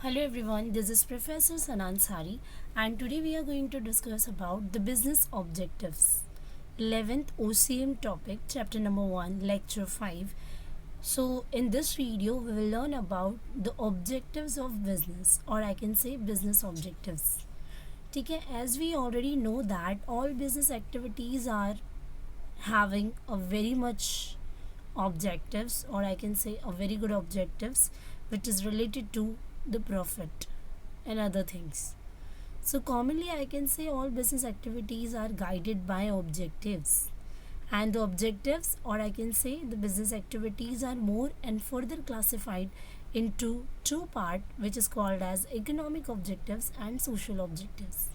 Hello everyone, this is Professor Sanan Sari and today we are going to discuss about the business objectives. 11th OCM topic, chapter number 1, lecture 5. So in this video we will learn about the objectives of business, or I can say business objectives. Okay, as we already know that all business activities are having a very much objectives, or I can say a very good objectives, which is related to the profit and other things. So commonly I can say all business activities are guided by objectives, and the objectives, or I can say the business activities, are more and further classified into two parts, which is called as economic objectives and social objectives.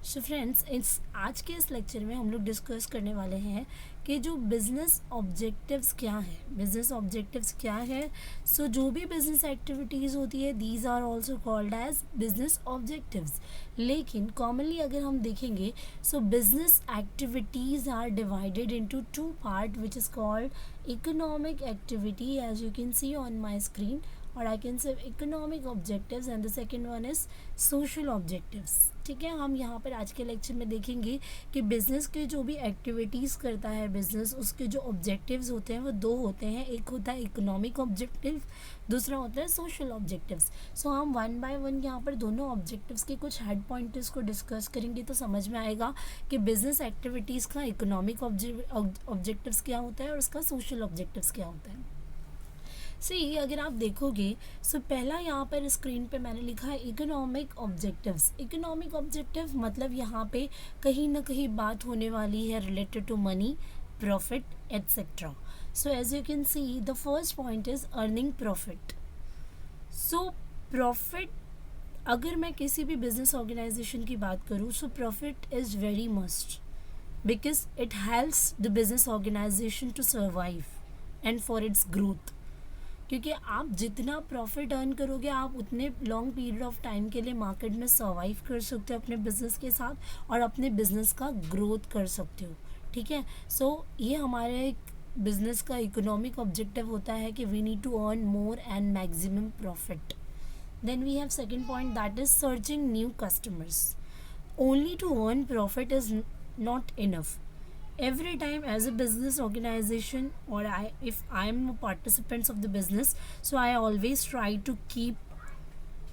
So friends आज के इस lecture में हम लोग discuss करने वाले हैं कि जो बिज़नेस ऑब्जेक्टिव्स क्या है, बिज़नेस ऑब्जेक्टिव्स क्या है. सो जो भी बिज़नेस एक्टिविटीज़ होती है these are also called as business objectives. लेकिन कॉमनली अगर हम देखेंगे so business activities are divided into two part, which is called economic activity as you can see on my screen, और I can say economic objectives, and the second one is social objectives. ठीक है, हम यहाँ पर आज के lecture में देखेंगे कि बिज़नेस के जो भी एक्टिविटीज़ करता है बिज़नेस, उसके जो ऑब्जेक्टिव्स होते हैं वो दो होते हैं. एक होता है इकोनॉमिक ऑब्जेक्टिव, दूसरा होता है सोशल ऑब्जेक्टिव्स. सो हम वन बाय वन यहाँ पर दोनों ऑब्जेक्टिव्स के कुछ हेड पॉइंट्स को डिस्कस करेंगे तो समझ में आएगा कि बिज़नेस एक्टिविटीज़ का इकोनॉमिक ऑब्जेक्टिव्स क्या होता है और उसका सोशल ऑब्जेक्टिव्स क्या होता है. सी अगर आप देखोगे सो पहला यहाँ पर स्क्रीन पे मैंने लिखा है इकोनॉमिक ऑब्जेक्टिव्स. इकोनॉमिक ऑब्जेक्टिव मतलब यहाँ पे कहीं ना कहीं बात होने वाली है related to money, profit etcetera. So as you can see the first point is earning profit. So profit, अगर मैं किसी भी बिजनेस ऑर्गेनाइजेशन की बात करूँ so profit is very must, because it helps the business organization to survive and for its growth. क्योंकि आप जितना प्रॉफिट अर्न करोगे आप उतने लॉन्ग पीरियड ऑफ टाइम के लिए मार्केट में सर्वाइव कर सकते हो अपने बिजनेस के साथ और अपने बिजनेस का ग्रोथ कर सकते हो. ठीक है, सो ये हमारे बिजनेस का इकोनॉमिक ऑब्जेक्टिव होता है कि we need to earn more and maximum profit. Then we have second point, that is searching new customers. Only to earn profit is not enough. Every time as a business organization, or if I am a participant of the business, so I always try to keep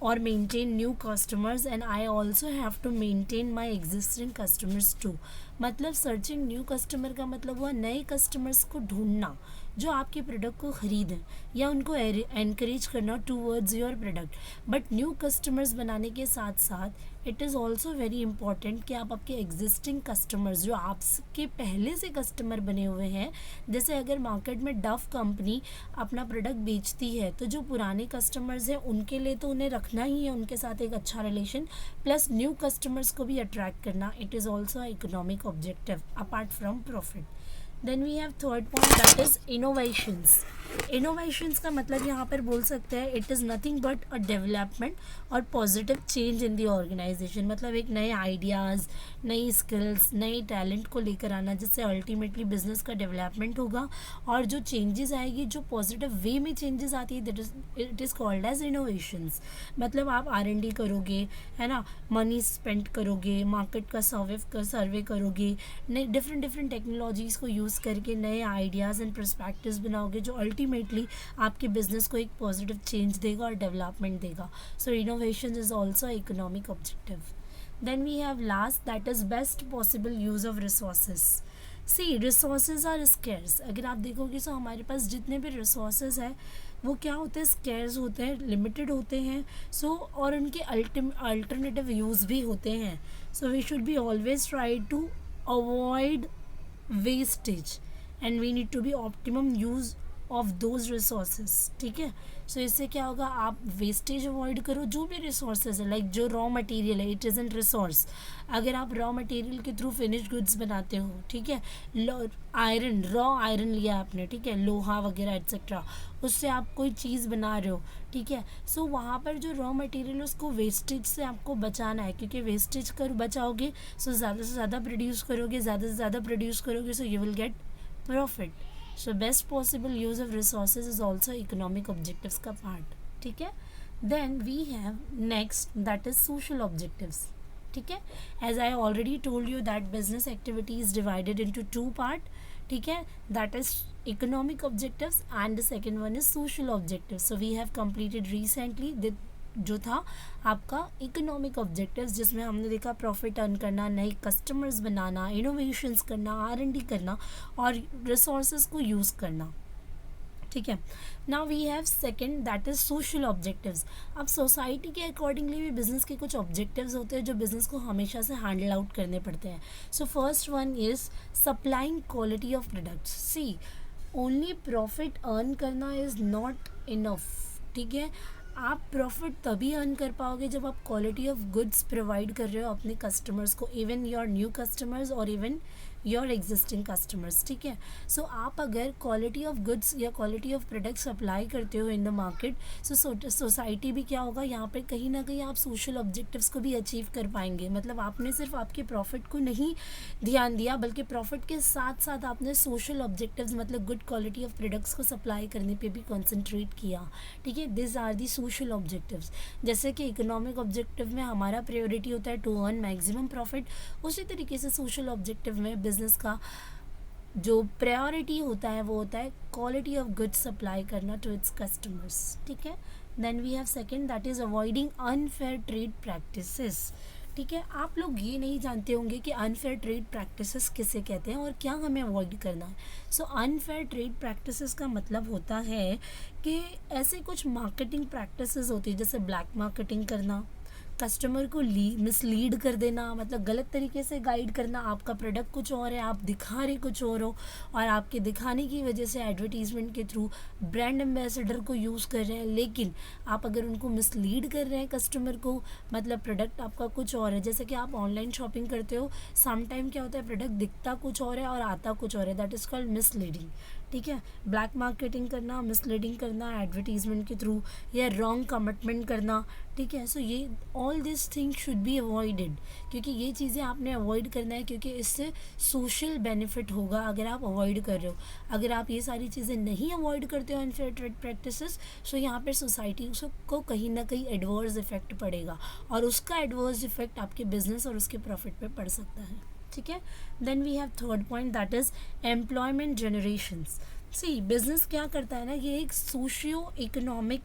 or maintain new customers, and I also have to maintain my existing customers too. मतलब searching new customer का मतलब हुआ नए customers को ढूंढना जो आपके product को ख़रीदें या उनको एनकरेज करना towards your product. But new customers बनाने के साथ साथ it is also very important कि आप आपके एग्जिस्टिंग कस्टमर्स जो आपके पहले से कस्टमर बने हुए हैं, जैसे अगर मार्केट में डव कंपनी अपना प्रोडक्ट बेचती है तो जो पुराने कस्टमर्स हैं उनके लिए तो उन्हें रखना ही है, उनके साथ एक अच्छा रिलेशन, प्लस न्यू कस्टमर्स को भी अट्रैक्ट करना. It is also economic objective apart from profit. Then we have third point, that is innovations. Innovations का मतलब यहाँ पर बोल सकते हैं it is nothing but a development और positive change in the organization. मतलब एक नए आइडियाज़, नई स्किल्स, नए टैलेंट को लेकर आना जिससे अल्टीमेटली बिजनेस का डेवलपमेंट होगा और जो चेंजेस आएगी, जो पॉजिटिव वे में चेंजेस आती है, it is called as innovations. मतलब आप R&D करोगे, है ना, मनी स्पेंड करोगे, मार्केट का सर्वे करोगे, नए डिफरेंट टेक्नोलॉजीज़ को यूज़ करके नए आइडियाज़ एंड पर्सपेक्टिव्स बनाओगे जो अल्टीमेटली आपके बिजनेस को एक पॉजिटिव चेंज देगा और डेवलपमेंट देगा. So innovation is also economic objective. Then we have last, that is best possible use of resources. See resources are scarce. अगर आप देखोगे सो हमारे पास जितने भी रिसोर्सेज हैं वो क्या होते हैं, स्केर्स होते हैं, लिमिटेड होते हैं. सो और उनके अल्टरनेटिव यूज़ भी होते हैं. So we should be always try to avoid wastage and we need to be optimum use of those resources. ठीक है, सो इससे क्या होगा, आप वेस्टेज अवॉइड करो. जो भी रिसोर्सेज है, लाइक जो रॉ मटेरियल है, इट इज़ एन रिसोर्स. अगर आप रॉ मटेरियल के थ्रू फिनिश गुड्स बनाते हो, ठीक है, आयरन, रॉ आयरन लिया आपने, ठीक है, लोहा वगैरह एट्सेट्रा, उससे आप कोई चीज़ बना रहे हो, ठीक है. सो वहाँ पर जो रॉ मटेरियल है उसको वेस्टेज से आपको बचाना है, क्योंकि वेस्टेज कर बचाओगे सो ज़्यादा से ज़्यादा प्रोड्यूस करोगे, ज़्यादा से ज़्यादा प्रोड्यूस करोगे so you will get profit. So best possible use of resources is also economic objectives का पार्ट. ठीक है, then we have next that is social objectives. ठीक है, as I already told you that business activity is divided into two part. ठीक है, that is economic objectives and the second one is social objectives. So we have completed recently the जो था आपका economic objectives, जिसमें हमने देखा profit earn करना, नए कस्टमर्स बनाना, इनोवेशंस करना, R&D करना और रिसोर्सेज को यूज़ करना. ठीक है, now we have second that is social objectives. अब सोसाइटी के अकॉर्डिंगली भी बिजनेस के कुछ ऑब्जेक्टिव्स होते हैं जो बिजनेस को हमेशा से हैंडल आउट करने पड़ते हैं. So first one is supplying quality of products. See, only profit earn करना इज़ नॉट इनफ. ठीक है, आप प्रॉफिट तभी अर्न कर पाओगे जब आप क्वालिटी ऑफ गुड्स प्रोवाइड कर रहे हो अपने कस्टमर्स को, इवन योर न्यू कस्टमर्स और इवन योर एग्जिस्टिंग कस्टमर्स. ठीक है, सो आप अगर क्वालिटी ऑफ गुड्स या क्वालिटी ऑफ प्रोडक्ट्स अप्लाई करते हो in the market, so society भी क्या होगा, यहाँ पर कहीं ना कहीं आप सोशल ऑब्जेक्टिव्स को भी अचीव कर पाएंगे. मतलब आपने सिर्फ आपके प्रॉफिट को नहीं ध्यान दिया, बल्कि प्रॉफिट के साथ साथ आपने सोशल ऑब्जेक्टिव्स मतलब गुड क्वालिटी ऑफ प्रोडक्ट्स को सप्लाई करने पे भी कॉन्सेंट्रेट किया. ठीक है, this are the social objectives. जैसे कि इकोनॉमिक ऑब्जेक्टिव में हमारा प्रायोरिटी होता है टू अर्न मैक्सिमम प्रॉफिट, उसी तरीके से सोशल ऑब्जेक्टिव में बिजनेस का जो प्रायोरिटी होता है वो होता है क्वालिटी ऑफ गुड्स सप्लाई करना टू इट्स कस्टमर्स. ठीक है, then we have second that is avoiding unfair trade practices. ठीक है, आप लोग ये नहीं जानते होंगे कि अनफेयर ट्रेड प्रैक्टिसेस किसे कहते हैं और क्या हमें अवॉइड करना है. सो अनफेयर ट्रेड प्रैक्टिसेस का मतलब होता है कि ऐसे कुछ मार्केटिंग प्रैक्टिसेस होती है जैसे ब्लैक मार्केटिंग करना, कस्टमर को मिसलीड कर देना, मतलब गलत तरीके से गाइड करना. आपका प्रोडक्ट कुछ और है, आप दिखा रहे कुछ और हो, और आपके दिखाने की वजह से एडवर्टीजमेंट के थ्रू ब्रांड एम्बेसडर को यूज़ कर रहे हैं, लेकिन आप अगर उनको मिसलीड कर रहे हैं कस्टमर को, मतलब प्रोडक्ट आपका कुछ और है. जैसे कि आप ऑनलाइन शॉपिंग करते हो, सम टाइम क्या होता है प्रोडक्ट दिखता कुछ और है और आता कुछ और है, दैट इज़ कॉल्ड मिसलीडिंग. ठीक है, ब्लैक मार्केटिंग करना, मिसलीडिंग करना एडवर्टीजमेंट के थ्रू, या रॉन्ग कमिटमेंट करना. ठीक है, सो ये all this thing should be avoided, क्योंकि ये चीज़ें आपने अवॉइड करना है, क्योंकि इससे सोशल बेनिफिट होगा अगर आप अवॉइड कर रहे हो. अगर आप ये सारी चीज़ें नहीं अवॉइड करते हो अनफेयर ट्रेड प्रैक्टिसेस, सो यहाँ पर सोसाइटी को कहीं ना कहीं एडवर्स इफेक्ट पड़ेगा, और उसका एडवर्स इफेक्ट आपके बिजनेस और उसके प्रॉफिट पे पड़ सकता है. ठीक है, then we have third point that is employment generations. See, business क्या करता है ना, ये एक सोशियो इकोनॉमिक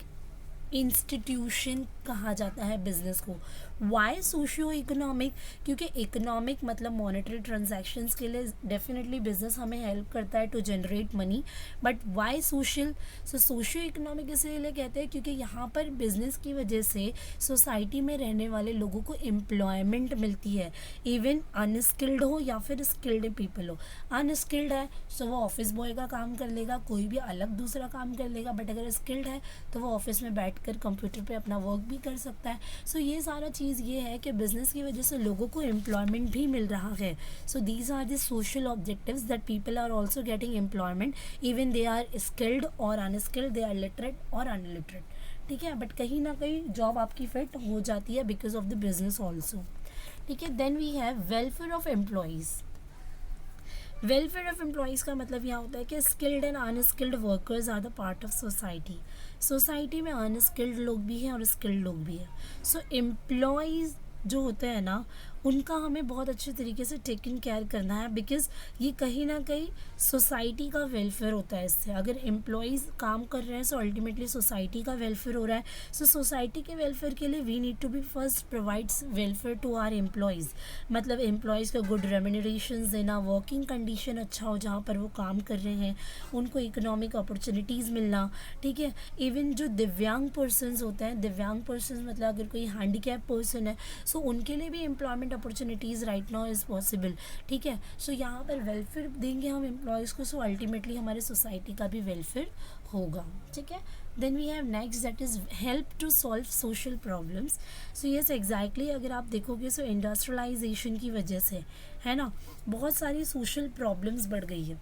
इंस्टीट्यूशन कहा जाता है बिजनेस को. Why socio economic? क्योंकि इकोनॉमिक मतलब मॉनेटरी ट्रांजैक्शंस के लिए डेफिनेटली बिजनेस हमें हेल्प करता है to generate money, but why social? So socio economic इसलिए कहते हैं क्योंकि यहाँ पर बिजनेस की वजह से सोसाइटी में रहने वाले लोगों को एम्प्लॉयमेंट मिलती है, इवन अनस्किल्ड हो या फिर स्किल्ड पीपल हो. अनस्किल्ड है सो वो ऑफिस बॉय का काम कर लेगा, कोई भी अलग दूसरा काम कर लेगा, बट अगर स्किल्ड है तो वो ऑफिस में बैठकर कंप्यूटर पे अपना वर्क भी कर सकता है. सो ये सारा चीज़ ये है कि बिजनेस की वजह से लोगों को एम्प्लॉयमेंट भी मिल रहा है. So these are the social objectives that people are also getting employment, even they are skilled और अनस्किल्ड, दे आर लिटरेट और अनलिटरेट. ठीक है, बट कहीं ना कहीं जॉब आपकी फिट हो जाती है because of the business also. ठीक है, then we have welfare of employees. Welfare of employees का मतलब यहाँ होता है कि skilled and unskilled workers are the part of society. Society में अनस्किल्ड लोग भी हैं और स्किल्ड लोग भी हैं. सो एम्प्लॉयज़ जो होते हैं ना, उनका हमें बहुत अच्छे तरीके से टेकन केयर करना है, बिकॉज़ ये कहीं ना कहीं सोसाइटी का वेलफेयर होता है. इससे अगर एम्प्लॉयज़ काम कर रहे हैं सो अल्टीमेटली सोसाइटी का वेलफेयर हो रहा है. सो सोसाइटी के वेलफेयर के लिए we need to be first provides welfare to our employees. मतलब एम्प्लॉयज़ को गुड रेम्यूनरेशन देना, वर्किंग कंडीशन अच्छा हो जहाँ पर वो काम कर रहे हैं, उनको इकोनॉमिक अपॉर्चुनिटीज़ मिलना. ठीक है, इवन जो दिव्यांग पर्सनस होते हैं, दिव्यांग पर्सनस मतलब अगर कोई हैंडीकैप पर्सन है सो उनके लिए भी employment opportunities right now is possible. ठीक है, सो यहाँ पर वेलफेयर देंगे हम एम्प्लॉयज़ को, सो अल्टीमेटली हमारे सोसाइटी का भी वेलफेयर होगा. ठीक है, then we have next that is help to solve social problems. So yes exactly, अगर आप देखोगे सो इंडस्ट्रियलाइजेशन की वजह से है ना बहुत सारी सोशल प्रॉब्लम्स बढ़ गई है.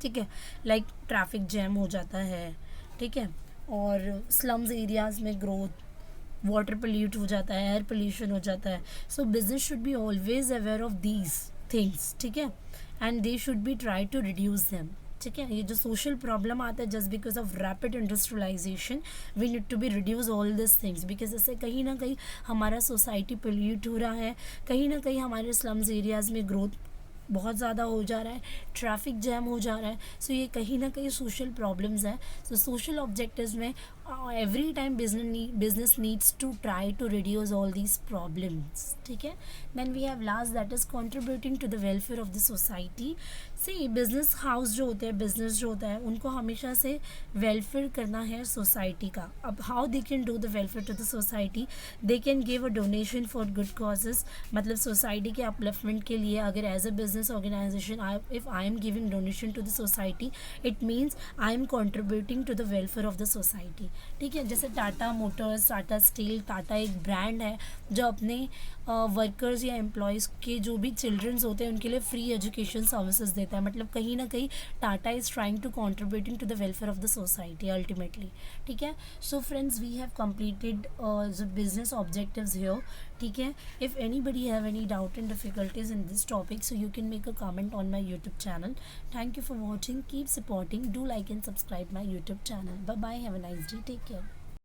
ठीक है, लाइक ट्रैफिक जैम हो जाता है. ठीक है, और स्लम्स एरियाज़ में ग्रोथ, वाटर पोल्यूट हो जाता है, एयर पोल्यूशन हो जाता है. So business should be always aware of these things. ठीक है, and they should be try to reduce them. ठीक है। ये जो सोशल प्रॉब्लम आता है just because of rapid industrialisation, we need to be reduce all this things, because इससे कहीं ना कहीं हमारा सोसाइटी पोल्यूट हो रहा है, कहीं ना कहीं हमारे स्लम्स एरियाज़ में ग्रोथ बहुत ज़्यादा हो जा रहा है, ट्रैफिक जैम हो जा रहा है। सो ये कहीं ना कहीं सोशल प्रॉब्लम्स है। सो सोशल ऑब्जेक्टिव्स में every time business needs to try to reduce all these problems, ठीक है। Then we have last that is contributing to the welfare of the society. See business house जो होते हैं, business जो होता है, उनको हमेशा से वेलफेयर करना है सोसाइटी का। अब how they can do the welfare to the society, they can give a donation for good causes, मतलब सोसाइटी के अपलिफ्टमेंट के लिए अगर as a business organisation if I am giving donation to the society, it means I am contributing to the welfare of the society, ठीक है। जैसे Tata Motors, Tata Steel, Tata एक brand है जो अपने वर्कर्स या एम्प्लॉयज़ के जो भी चिल्ड्रंस होते हैं उनके लिए फ्री एजुकेशन सर्विसेज देता है। मतलब कहीं ना कहीं Tata is trying to contributing to the welfare of the society ultimately, ठीक है। So friends, we have completed the business objectives here, ठीक है। If anybody have any doubt and difficulties in this topic, so you can make a comment on my YouTube channel. Thank you for watching. Keep supporting. Do like and subscribe my YouTube channel. Bye bye. Have a nice day. Take care.